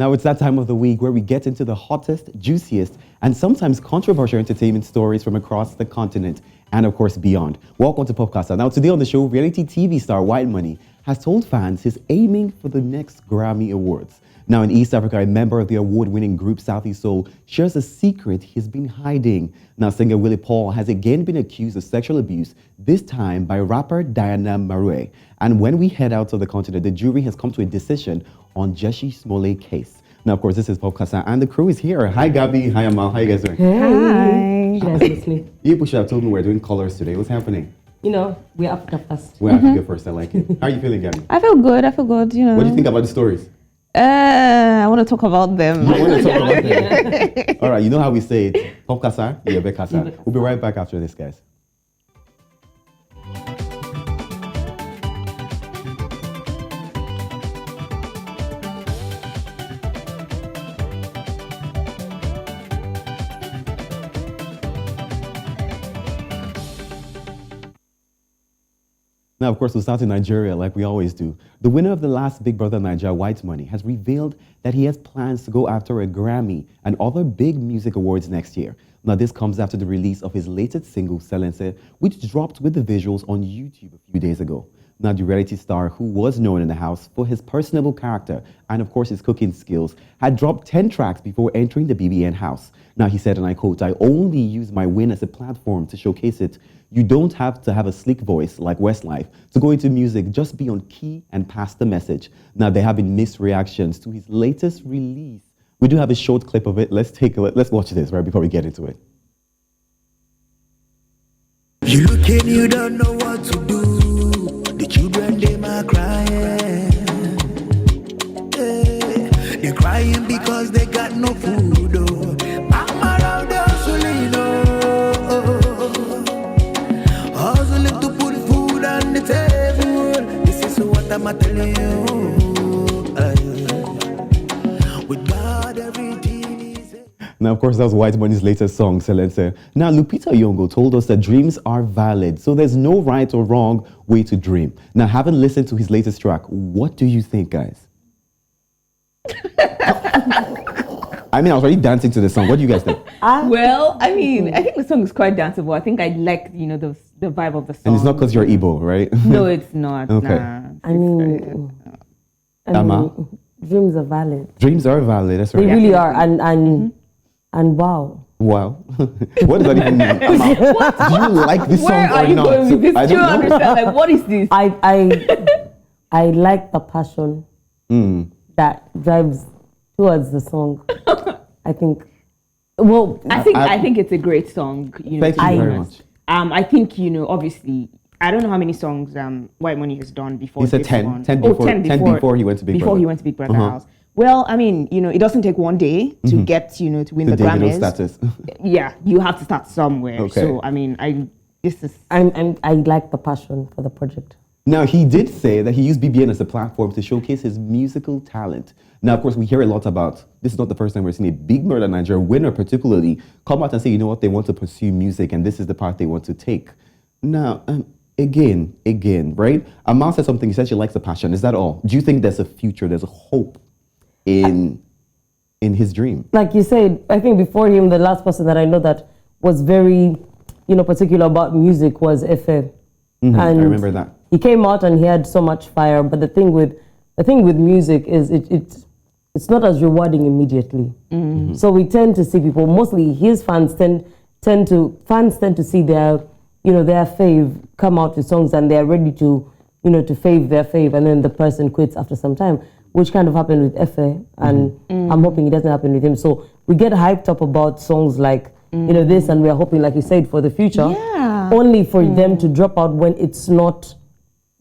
Now it's that time of the week where we get into the hottest, juiciest, and sometimes controversial entertainment stories from across the continent and of course beyond. Welcome to Popcasa. Now today on the show, reality TV star White Money has told fans he's aiming for the next Grammy Awards. Now in East Africa, a member of the award-winning group Sauti shares a secret he's been hiding. Now singer Willie Paul has again been accused of sexual abuse, this time by rapper Diana Marue. And when we head out of the continent, the jury has come to a decision on Jeshi Smollett case. Now, of course, this is Popcasa, and the crew is here. Hi, Gabby. Hi, Amal. How you guys doing? Hey. Hi. You people should have told me we're doing colors today. What's happening? You know, we're Africa first. We're Africa first. I like it. How are you feeling, Gabby? I feel good, you know. What do you think about the stories? I want to talk about them. You want to talk about them? All right, you know how we say it. Popcasa, Bekasa. We'll be right back after this, guys. Now, of course, we'll start in Nigeria like we always do. The winner of the last Big Brother Naija, White Money, has revealed that he has plans to go after a Grammy and other big music awards next year. Now, this comes after the release of his latest single, Selense, which dropped with the visuals on YouTube a few days ago. Now, the reality star, who was known in the house for his personable character and, of course, his cooking skills, had dropped 10 tracks before entering the BBN house. Now, he said, and I quote, "I only use my win as a platform to showcase it. You don't have to have a sleek voice like Westlife to go into music. Just be on key and pass the message." Now, there have been mixed reactions to his latest release. We do have a short clip of it. Let's watch this right before we get into it. You looking, you don't know what to do. The children, they might crying. They're crying because they got no food. Oh. Mama around the hustling, hustling to put food on the table. This is what I'm telling you. With God, everything is. Now, of course, that was White Money's latest song, Selense. Now, Lupita Nyong'o told us that dreams are valid, so there's no right or wrong way to dream. Now, having listened to his latest track, what do you think, guys? I mean, I was already dancing to the song. What do you guys think? Well, I mean, I think the song is quite danceable. I think I like, you know, the vibe of the song. And it's not because you're Igbo, right? No, it's not. Okay. Nah. I mean, dreams are valid. Dreams are valid, that's right. They really are, and wow. Wow. What does that even mean? Do you like this Where song are or you not? going with this? I Do you don't know. understand? Like, what is this? I like the passion that drives towards the song. I think. Well, I think it's a great song. You know, Thank you very much. I think, you know, obviously, I don't know how many songs White Money has done before. He said this 10. one. 10 Oh, before, 10 before he went to Big Brother. Before he went to Big Brother house. Well, I mean, you know, it doesn't take one day to get, you know, to win the Grammys. Status. Yeah, you have to start somewhere. Okay. So, I mean, I like the passion for the project. Now, he did say that he used BBN as a platform to showcase his musical talent. Now, of course, we hear a lot about, this is not the first time we're seeing a Big Brother Nigeria winner particularly come out and say, you know what, they want to pursue music and this is the path they want to take. Now, again, right? Amal said something, he said she likes the passion. Is that all? Do you think there's a future, there's a hope in his dream? Like you said, I think before him, the last person that I know that was very, you know, particular about music was Efe. And I remember that. He came out and he had so much fire, but the thing with music is it's not as rewarding immediately. So we tend to see people, mostly his fans tend to see their fave come out with songs and they're ready to, you know, to fave their fave, and then the person quits after some time, which kind of happened with Efe, and I'm hoping it doesn't happen with him. So we get hyped up about songs like, you know, this, and we're hoping, like you said, for the future, only for them to drop out when it's not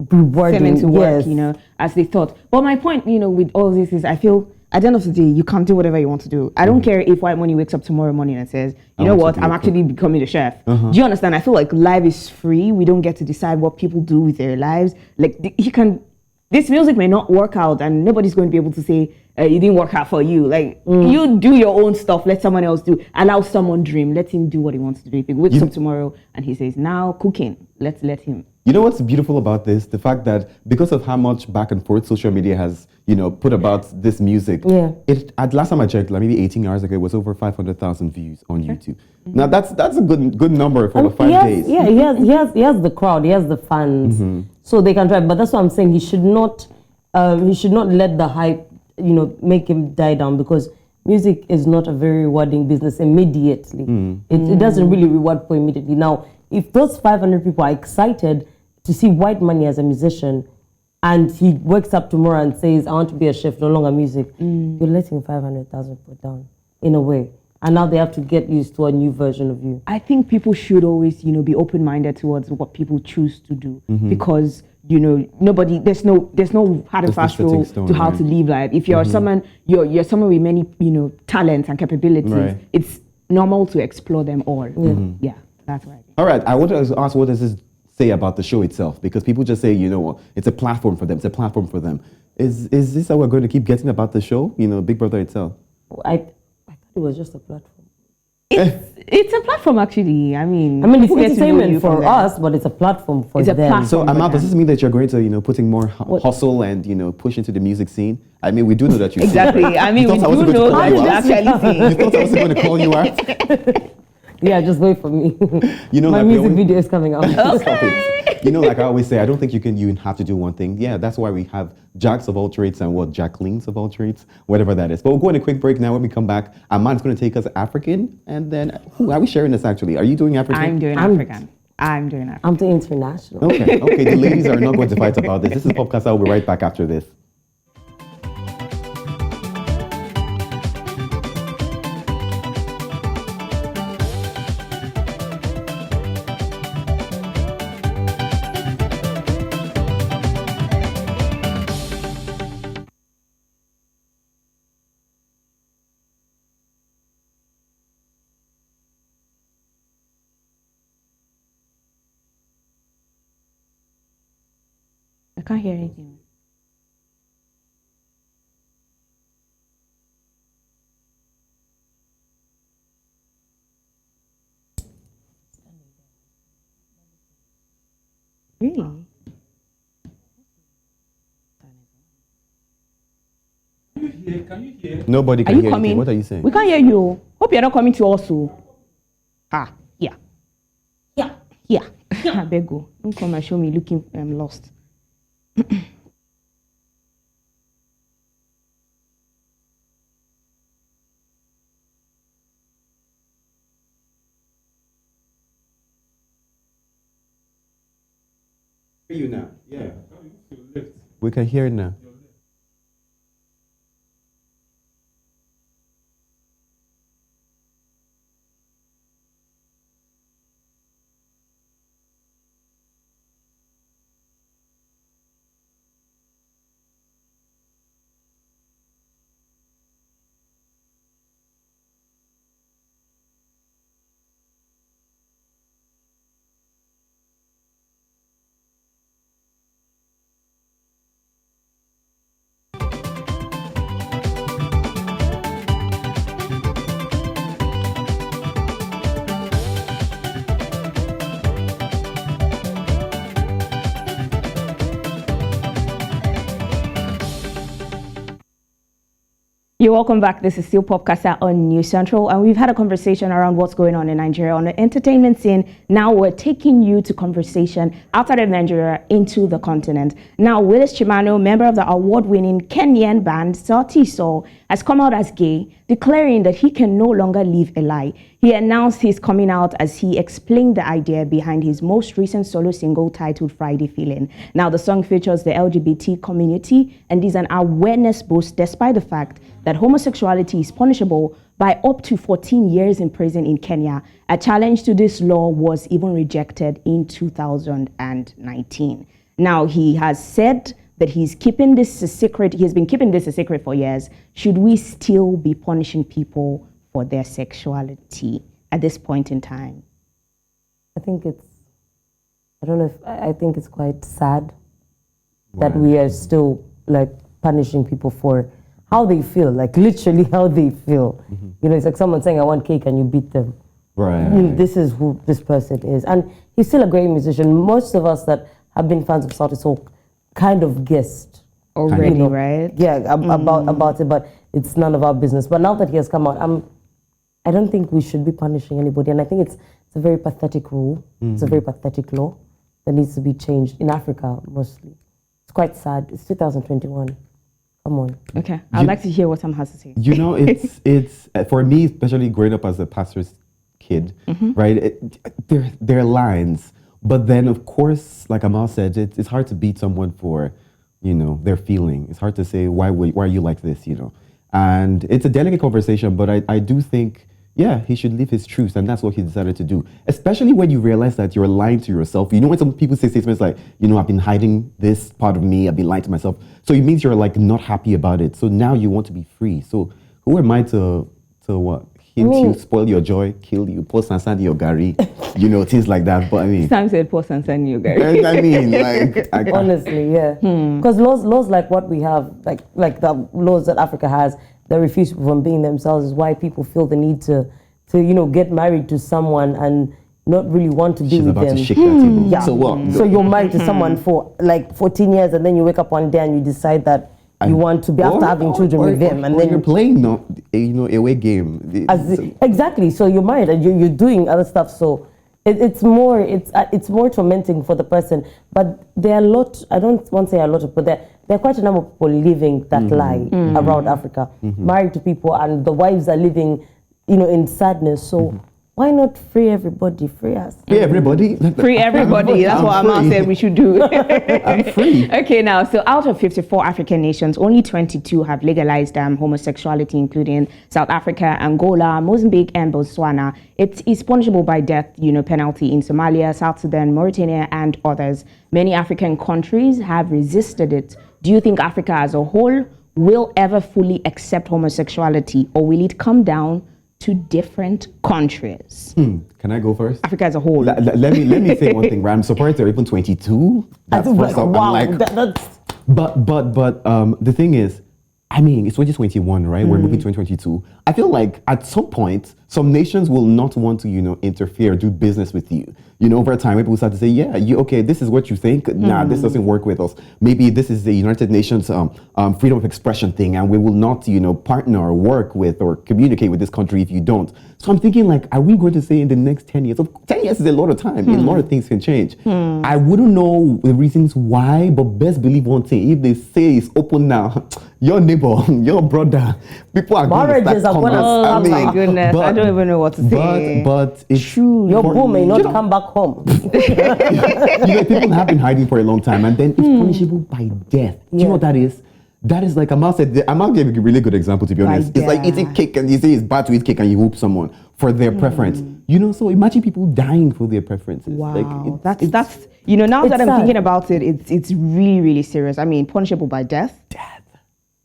rewarding to work, you know, as they thought. But my point, you know, with all this is, I feel at the end of the day, you can't do whatever you want to do. I don't care if White Money wakes up tomorrow morning and says, you know what, I'm actually becoming the chef. Do you understand? I feel like life is free. We don't get to decide what people do with their lives. Like, he can this music may not work out, and nobody's going to be able to say it didn't work out for you. Like you do your own stuff, let someone else do. Allow someone dream. Let him do what he wants to do. If he wakes up tomorrow and he says, "Now cooking," let's let him. You know what's beautiful about this? The fact that because of how much back and forth social media has, put about this music. Yeah. At last time I checked, like maybe 18 hours ago, it was over 500,000 views on YouTube. Now that's a good number for the 5 days. Yeah, he has the crowd, he has the fans, so they can try. But that's what I'm saying. He should not let the hype, make him die down, because music is not a very rewarding business immediately. It doesn't really reward for immediately. Now, if those 500 people are excited to see White Money as a musician, and he wakes up tomorrow and says, "I want to be a chef, no longer music," you're letting 500,000 people down in a way. And now they have to get used to a new version of you. I think people should always, be open-minded towards what people choose to do, because there's no hard and fast rule to how to live life. If you're someone, you're someone with many, talents and capabilities, it's normal to explore them all. Yeah, that's right. All right, I want to ask, what does this say about the show itself? Because people just say, it's a platform for them. It's a platform for them. Is this how we're going to keep getting about the show? Big Brother itself. I thought it was just a platform. It's a platform, actually. I mean, it's entertainment for us, but it's a platform for them. Platform. So, Amal, does this mean that you're going to putting more hustle and push into the music scene? I mean, we do know that you exactly. sing. I mean, we do know that you actually sing. You thought I was going to call you out? Yeah, just wait for me. My like music video is coming out. Stop it. Like I always say, I don't think you have to do one thing. Yeah, that's why we have Jacks of all trades and Jacquelines of all trades, whatever that is. But we'll go on a quick break now. When we come back, Aman's going to take us African, and then are we sharing this actually? Are you doing African? I'm doing African. I'm doing African. I'm doing international. Okay. The ladies are not going to fight about this. This is Popcast. I'll be right back after this. I can't hear anything. Really? Can you hear? Nobody can Are you hear coming? anything. What are you saying? We can't hear you. Hope you're not coming to us. Yeah. I beg you. Don't come and show me looking lost. Hear you now? Yeah. We can hear it now. You're welcome back. This is still Popcast on News Central, and we've had a conversation around what's going on in Nigeria on the entertainment scene. Now we're taking you to conversation outside of Nigeria into the continent. Now, Willis Chimano, member of the award-winning Kenyan band Sauti, has come out as gay, declaring that he can no longer live a lie. He announced his coming out as he explained the idea behind his most recent solo single titled Friday Feeling. Now, the song features the LGBT community and is an awareness boost despite the fact that homosexuality is punishable by up to 14 years in prison in Kenya. A challenge to this law was even rejected in 2019. Now, he has said that he's keeping this a secret. He has been keeping this a secret for years. Should we still be punishing people for their sexuality at this point in time? I think it's quite sad that we are still like punishing people for how they feel, like literally how they feel. You know, it's like someone saying, I want cake, and you beat them. Right. You know, this is who this person is. And he's still a great musician. Most of us that have been fans of Sauti so kind of guessed. Already, you know, right? Yeah, about it, but it's none of our business. But now that he has come out, I don't think we should be punishing anybody. And I think it's a very pathetic rule. It's a very pathetic law that needs to be changed in Africa mostly. It's quite sad. It's 2021. Come on. Okay, I'd like to hear what Sam has to say. You know, it's for me, especially growing up as a pastor's kid, right? There are lines, but then of course, like Amal said, it's hard to beat someone for, you know, their feeling. It's hard to say why are you like this, you know, and it's a delicate conversation. But I do think, yeah, he should live his truth, and that's what he decided to do. Especially when you realize that you're lying to yourself. You know, when some people say statements like, you know, I've been hiding this part of me, I've been lying to myself. So it means you're like not happy about it. So now you want to be free. So who am I to what? Hint you, spoil your joy, kill you, pour Sansani your gari, you know, things like that. But I mean, Sam said, "Pour Sansani your gari." I mean, like, honestly, yeah. Because laws like what we have, like the laws that Africa has, that refuse people from being themselves, is why people feel the need to you know, get married to someone and not really want to be she's with about them. to shake that table. Yeah. So what? So you're married to someone for like 14 years, and then you wake up one day and you decide that you want to be after having children with them, and or then you're playing away game. Exactly. So you're married and you're doing other stuff. So it's more tormenting for the person. But there are a lot. I don't want to say a lot, but there are quite a number of people living that lie around Africa, married to people, and the wives are living, you know, in sadness. So why not free everybody? Free us. Free everybody. Free everybody. That's what Amal said we should do. I'm free. Okay, now, so out of 54 African nations, only 22 have legalized homosexuality, including South Africa, Angola, Mozambique, and Botswana. It is punishable by death, you know, penalty in Somalia, South Sudan, Mauritania, and others. Many African countries have resisted it. Do you think Africa as a whole will ever fully accept homosexuality, or will it come down to different countries? Can I go first? Africa as a whole. Let me say one thing, right? I'm surprised they're even 22. That's first off. wow. I'm like, That's but the thing is, I mean, it's 2021, right? We're moving 2022. I feel like at some point, some nations will not want to, you know, interfere, do business with you. You know, over time, people start to say, yeah, okay, this is what you think. Nah, this doesn't work with us. Maybe this is the United Nations freedom of expression thing, and we will not, you know, partner or work with or communicate with this country if you don't. So I'm thinking, like, are we going to say in the next 10 years? 10 years is a lot of time. A lot of things can change. I wouldn't know the reasons why, but best believe one thing. If they say it's open now, your neighbor, your brother, people are going to start coming. Oh my goodness, I don't even know what to say. But it's true. Your boo may not come back home. You know, people have been hiding for a long time, and then it's punishable by death. Do you know what that is? That is like Amal said. Amal gave a really good example, to be honest. It's like eating cake, and you say it's bad to eat cake, and you whoop someone for their preference. You know, so imagine people dying for their preferences. Wow, like, that's you know, now that I'm sad. thinking about it, it's really, really serious. I mean, punishable by death.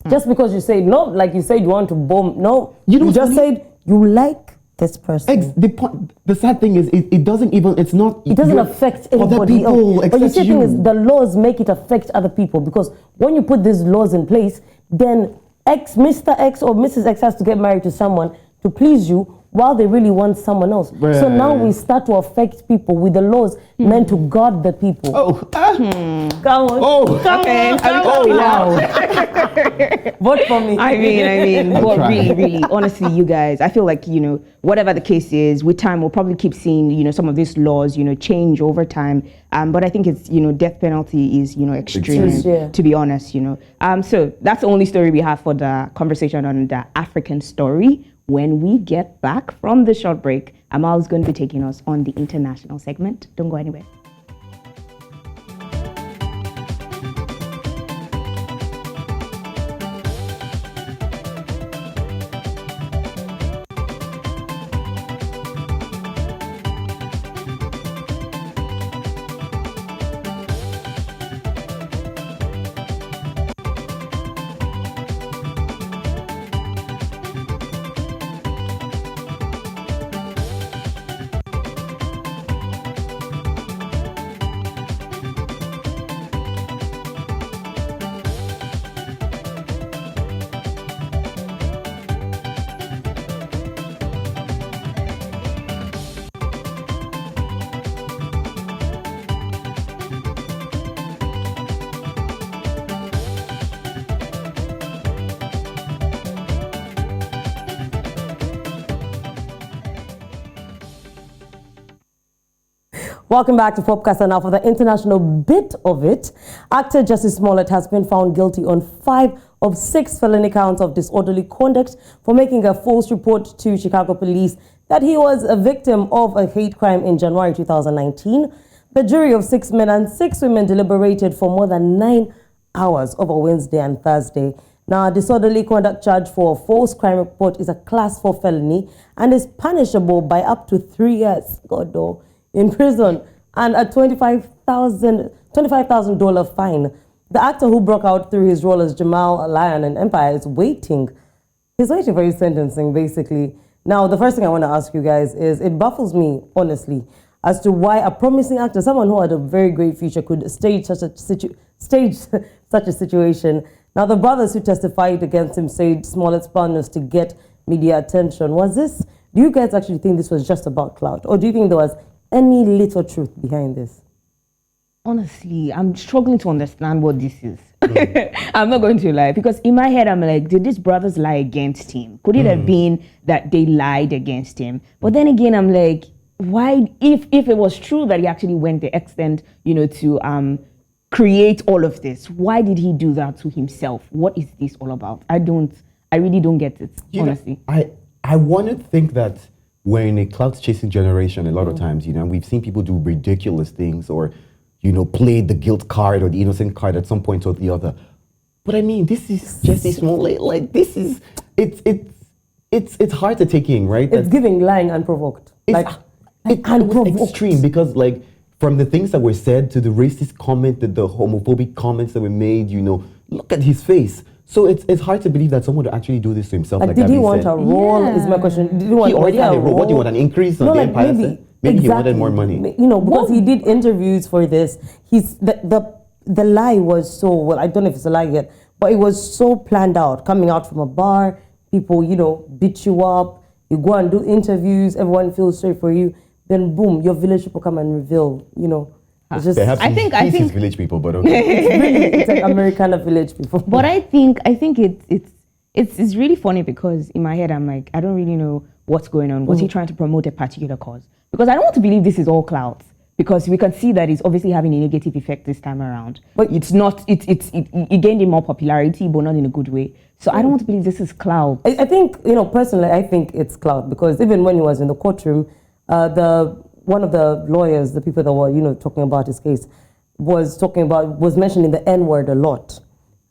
Just because you say no, like you said, you want to bomb. No, You know you just funny? said you like this person. The sad thing is, it doesn't even. It's not. It doesn't affect anybody else. But you see, the thing is, the laws make it affect other people, because when you put these laws in place, then Mr. X or Mrs. X has to get married to someone to please you, while they really want someone else. Right. So now we start to affect people with the laws meant to guard the people. Oh, Come on. oh, Okay, Wow. Vote for me. I mean, but trying. really, honestly, you guys, I feel like, you know, whatever the case is, with time, we'll probably keep seeing, you know, some of these laws, you know, change over time. But I think it's, you know, death penalty is, you know, extreme, Yeah. to be honest, you know. So that's the only story we have for the conversation on the African story. When we get back from the short break, Amal is going to be taking us on the international segment. Don't go anywhere. Welcome back to Popcast. And now for the international bit of it, actor Justice Smollett has been found guilty on 5 of 6 felony counts of disorderly conduct for making a false report to Chicago police that he was a victim of a hate crime in January 2019. The jury of 6 men and 6 women deliberated for more than 9 hours over Wednesday and Thursday. Now, a disorderly conduct charge for a false crime report is a class 4 felony and is punishable by up to 3 years in prison and a $25,000 fine. The actor who broke out through his role as Jamal Lion in Empire is waiting. He's waiting for his sentencing, basically. Now, the first thing I want to ask you guys is, it baffles me, honestly, as to why a promising actor, someone who had a very great future, could stage such a situation. Now, the brothers who testified against him said Smollett's plan was to get media attention. Do you guys actually think this was just about clout? Or do you think there was any little truth behind this? Honestly, I'm struggling to understand what this is. I'm not going to lie, because in my head, I'm like, did these brothers lie against him? Could it have been that they lied against him? But then again, I'm like, why, if it was true that he actually went the extent, to create all of this, why did he do that to himself? What is this all about? I really don't get it, honestly. I want to think that we're in a clout chasing generation a lot of times, and we've seen people do ridiculous things or, play the guilt card or the innocent card at some point or the other. But I mean, this is Jesse Smollett. Like, this is, it's hard to take in, right? It's giving lying unprovoked. It was extreme because, like, from the things that were said to the racist comment, the homophobic comments that were made, look at his face. So it's hard to believe that someone would actually do this to himself. Like did he want a role? Is my question. Did he already had a role. What do you want? An increase on the Empire? Maybe he wanted more money. Because he did interviews for this. The lie was so, well, I don't know if it's a lie yet, but it was so planned out. Coming out from a bar, people, beat you up. You go and do interviews. Everyone feels sorry for you. Then boom, your village people come and reveal, It's just, I think it's village people, but okay. It's like Americana village people. But I think it's really funny, because in my head I'm like, I don't really know what's going on. Was he trying to promote a particular cause? Because I don't want to believe this is all clout, because we can see that it's obviously having a negative effect this time around. But it's not. It gained him more popularity, but not in a good way. So I don't want to believe this is clout. I think, personally, I think it's clout, because even when he was in the courtroom, one of the lawyers, the people that were, talking about his case, was mentioning the N-word a lot.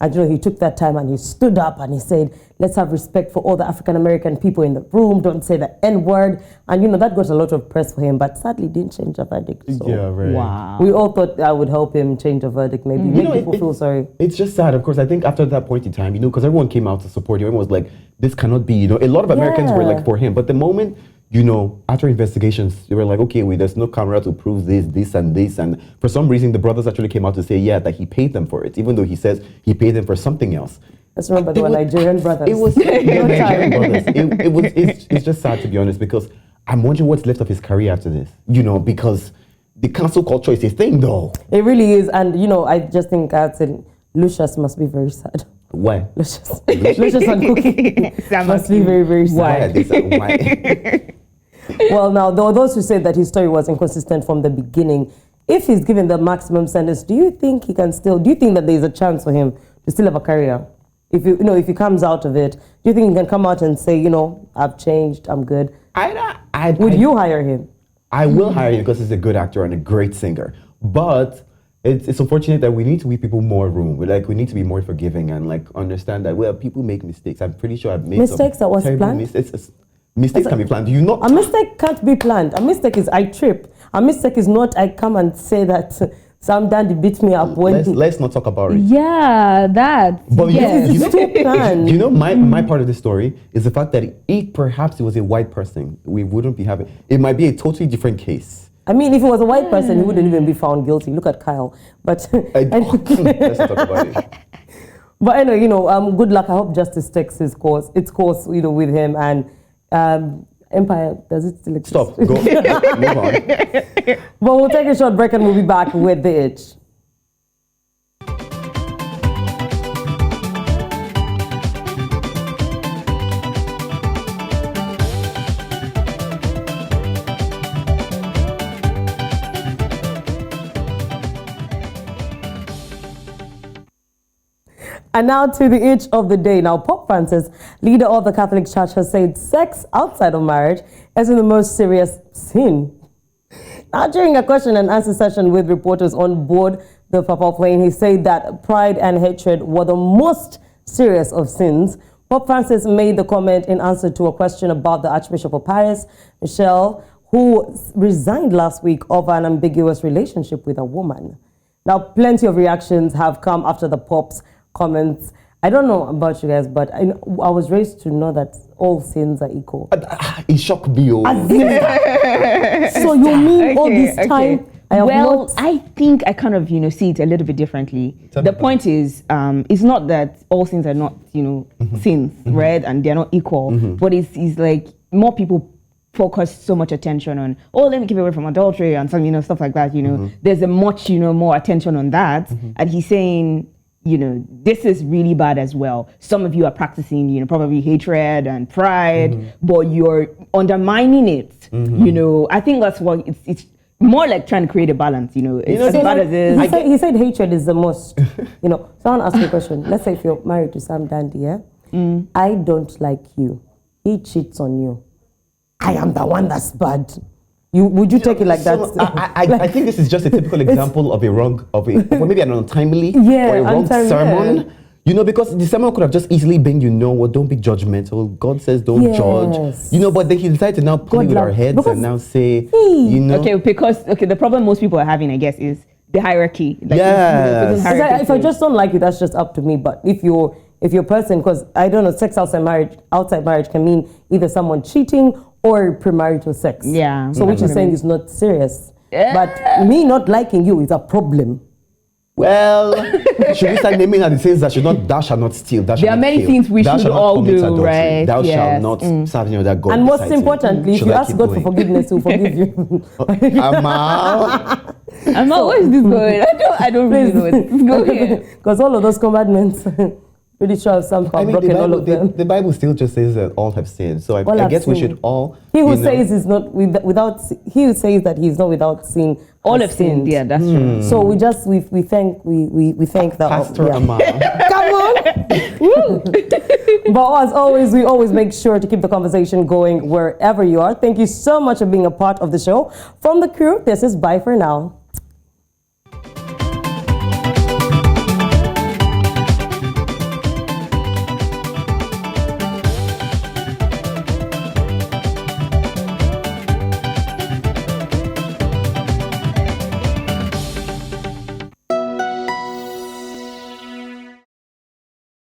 And, he took that time and he stood up and he said, let's have respect for all the African-American people in the room. Don't say the N-word. And, that got a lot of press for him, but sadly didn't change the verdict. So yeah, right. Wow. We all thought that would help him change the verdict, maybe. Make people feel sorry. It's just sad. Of course, I think after that point in time, because everyone came out to support him. Everyone was like, this cannot be, a lot of Americans were like for him. But the moment, after investigations, they were like, okay, there's no camera to prove this, and this. And for some reason, the brothers actually came out to say, that he paid them for it, even though he says he paid them for something else. Let's remember they were Nigerian brothers. It was Nigerian brothers. It's just sad, to be honest, because I'm wondering what's left of his career after this. Because the cancel culture is a thing, though. It really is. And, I just think Lucius must be very sad. Why? Lucius and Cookie must be very, very sad. Why? Well, now, there were those who said that his story was inconsistent from the beginning. If he's given the maximum sentence, do you think that there's a chance for him to still have a career? If he comes out of it, do you think he can come out and say, I've changed, I'm good? Would you hire him? I will hire him because he's a good actor and a great singer. But it's unfortunate that we need to give people more room. We need to be more forgiving and understand that people make mistakes. I'm pretty sure I've made mistakes that was planned. Mistakes can be planned. Do you know? A mistake can't be planned. A mistake is I trip. A mistake is not I come and say that some dandy beat me up when. Let's not talk about it. Yeah, that. But it's too planned. My part of the story is the fact that if perhaps it was a white person, we wouldn't be having. It might be a totally different case. I mean, if it was a white person, he wouldn't even be found guilty. Look at Kyle. But let's not talk about it. But anyway, good luck. I hope justice takes its course, with him. And Empire, does it still exist? Stop. Go. Move on. But we'll take a short break and we'll be back with The Itch. And now to the itch of the day. Now, Pope Francis, leader of the Catholic Church, has said sex outside of marriage is the most serious sin. Now, during a question and answer session with reporters on board the papal plane, he said that pride and hatred were the most serious of sins. Pope Francis made the comment in answer to a question about the Archbishop of Paris, Michel, who resigned last week over an ambiguous relationship with a woman. Now, plenty of reactions have come after the Pope's comments. I don't know about you guys, but I was raised to know that all sins are equal. It shocked me. So you mean all this time? I think I kind of, see it a little bit differently. The point is, it's not that all sins are not, sins, right? And they're not equal. But it's like more people focus so much attention on, let me keep away from adultery and some, stuff like that, There's a much, more attention on that. And he's saying, this is really bad as well. Some of you are practicing, probably hatred and pride, but you're undermining it. I think that's what it's more like trying to create a balance, It's as bad as it is. He said hatred is the most, Someone asked me a question. Let's say if you're married to Sam Dandy, yeah? I don't like you. He cheats on you. I am the one that's bad. Would you take it like that? I think this is just a typical example of maybe an untimely or a wrong sermon. Because the sermon could have just easily been, don't be judgmental. God says don't judge. But then he decided to now play with our heads and now say, Okay, the problem most people are having, I guess, is the hierarchy. If I just don't like you, that's just up to me. But if you're a person, because I don't know, sex outside marriage can mean either someone cheating or premarital sex. Yeah. So which is saying is not serious. But me not liking you is a problem. Well, should we start naming the things that thou shalt not steal? There are many things we should all do, right? Thou shalt not serve that God. And most importantly, if you ask God for forgiveness, He'll forgive you. Amal, where is this going? I don't really know where this is going. Because all of those commandments, pretty sure somehow broken all of them. The Bible still just says that all have sinned. So I guess we should all. He who says is not without. He who says that he's not without sin. All have sinned. Yeah, that's true. So we thank that Pastor Amal. Come on. But as always, we always make sure to keep the conversation going wherever you are. Thank you so much for being a part of the show. From the crew, this is bye for now.